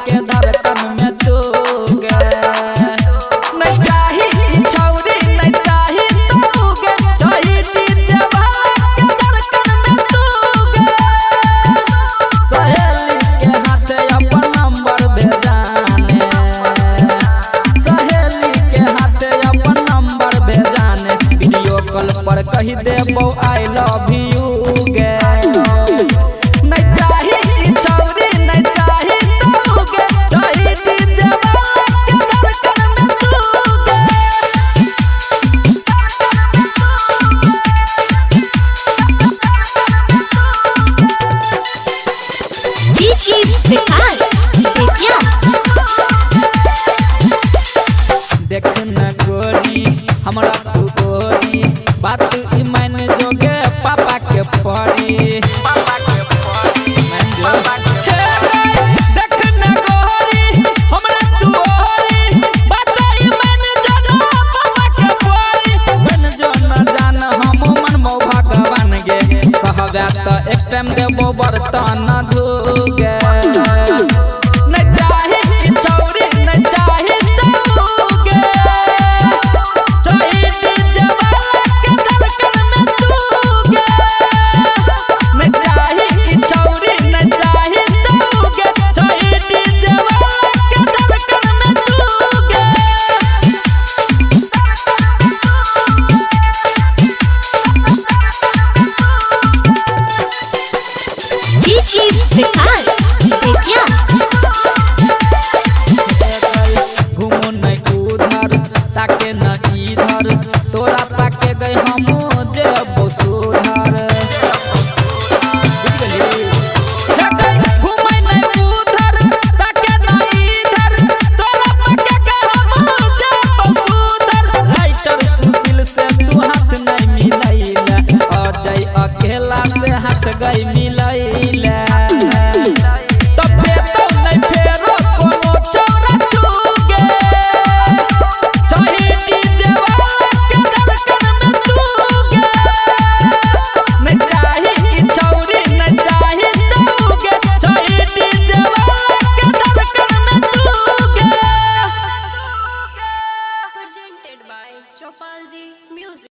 के धड़कन में तू गे नहीं चाही छौरी नहीं चाही तू गे चाही डीजे वाला के धड़कन में तू गे सहेली के हाथे अपन नंबर भेजाने सहेली के हाथे अपन नंबर भेजाने वीडियो कॉल पर कही देबो आई लव यू गे नहीं चाही छौरी नहीं चाही तू गे चाही डीजे वाला के धड़कन में तू गे डीजे विकास बेतिया देख न गोरी हमरा तू गोरी बात ई मान जोगे पापा के पड़ी देख न गोरी हमरा तू गोरी बात ई मान जोगे पापा के पड़ी बन जो न जान हम मन मो भगवान गे कहबे त एक टाइम देबो बर्तन धोगे नहीं चाही छौरी नहीं चाही तू गे चाही डीजे वाला के धड़कन में तू गे नहीं चाही छौरी नहीं चाही तू गे चाही डीजे वाला के धड़कन में तू गे डीजे विकास बेतिया घूमो नहीं उधर ताके न इधर तोरा ताके गई हम जेबो सुधर घूमै नहीं उधर ताके न इधर तोरा ताके गई हम जेबो सुधर राइटर सुशील से तू हाथ नहीं मिलैला अजय अकेला से हाथ गई मिलैला तब तो नहीं फेरो कोनो चौरा चुगे चाही डीजे वाला के धड़कन में तू गे नहीं चाही छौरी नहीं चाही तू गे चाही डीजे वाला के धड़कन में तू गे presented by Chopal Ji Music।